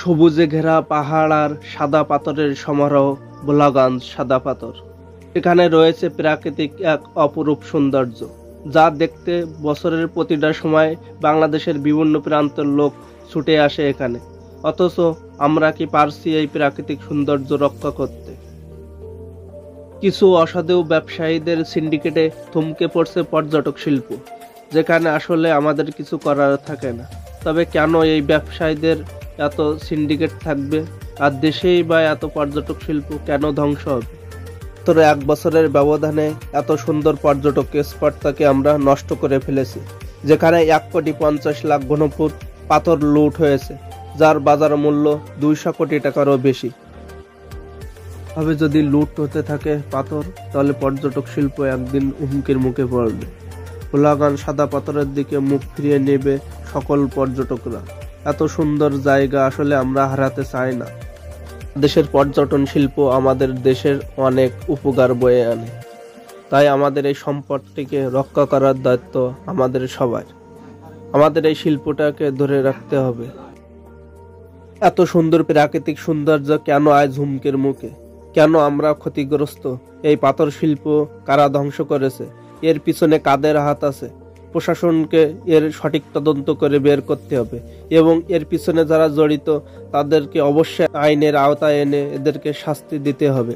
সবুজে ঘেরা পাহাড় আর সাদা পাথরের সমারোহ ভোলাগঞ্জ সাদা পাথর। এখানে রয়েছে প্রাকৃতিক এক অপরূপ সৌন্দর্য, যা দেখতে বছরের প্রতিটা সময় বাংলাদেশের বিভিন্ন প্রান্তের লোক ছুটে আসে এখানে। অথচ আমরা কি পারছি এই প্রাকৃতিক সৌন্দর্য রক্ষা করতে? কিছু অসাধু ব্যবসায়ীদের সিন্ডিকেটে থমকে পড়ছে পর্যটক শিল্প, যেখানে আসলে আমাদের কিছু করার থাকে না। তবে কেন এই ব্যবসায়ীদের এত সিন্ডিকেট থাকবে, আর দেশেই বা এত পর্যটক শিল্প কেন ধ্বংস হবে? তোর 1 বছরের ব্যবধানে এত সুন্দর পর্যটক স্পটটাকে আমরা নষ্ট করে ফেলেছি, যেখানে 1,50,00,000 ঘনফুট পাথর লুট হয়েছে, যার বাজার মূল্য 200 কোটি টাকারও বেশি। তবে যদি লুট হতে থাকে পাথর, তাহলে পর্যটক শিল্প একদিন হুমকির মুখে পড়বে। ভোলাগঞ্জ সাদা পাথরের দিকে মুখ ফিরিয়ে নেবে সকল পর্যটকরা। এত সুন্দর জায়গা আসলে আমরা হারাতে চাই না। দেশের পর্যটন শিল্প আমাদের দেশের অনেক উপকার বয়ে আনে, তাই আমাদের এই সম্পদটিকে রক্ষা করার দায়িত্ব আমাদের সবার। আমাদের এই শিল্পটাকে ধরে রাখতে হবে। এত সুন্দর প্রাকৃতিক সৌন্দর্য কেন আজ হুমকির মুখে? কেন আমরা ক্ষতিগ্রস্ত? এই পাথর শিল্প কারা ধ্বংস করেছে? এর পিছনে কাদের হাত আছে? প্রশাসনকে এর সঠিক তদন্ত করে বের করতে হবে, এবং এর পিছনে যারা জড়িত তাদেরকে অবশ্যই আইনের আওতায় এনে এদেরকে শাস্তি দিতে হবে।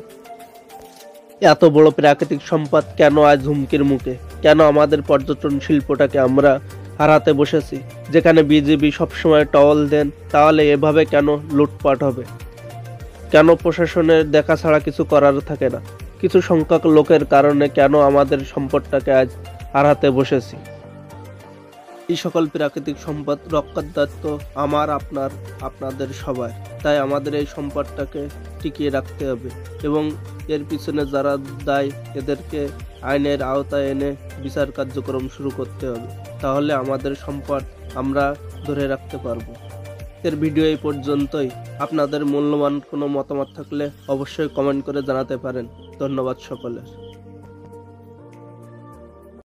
এত বড় প্রাকৃতিক সম্পদ কেন আজ হুমকির মুখে? কেন আমাদের পর্যটন শিল্পটাকে আমরা হারাতে বসেছি? যেখানে বিজেপি সবসময় টহল দেন, তাহলে এভাবে কেন লুটপাট হবে? কেন প্রশাসনের দেখা ছাড়া কিছু করার থাকে না? কিছু সংখ্যক লোকের কারণে কেন আমাদের সম্পদটাকে আজ হারাতে বসেছি? এই সকল প্রাকৃতিক সম্পদ রক্ষার দায়িত্ব আমার, আপনার, আপনাদের সবার। তাই আমাদের এই সম্পদটাকে টিকিয়ে রাখতে হবে, এবং এর পিছনে যারা দায়ী এদেরকে আইনের আওতায় এনে বিচার কার্যক্রম শুরু করতে হবে। তাহলে আমাদের সম্পদ আমরা ধরে রাখতে পারবো। এর ভিডিও এই পর্যন্তই। আপনাদের মূল্যবান কোনো মতামত থাকলে অবশ্যই কমেন্ট করে জানাতে পারেন। ধন্যবাদ সকলের।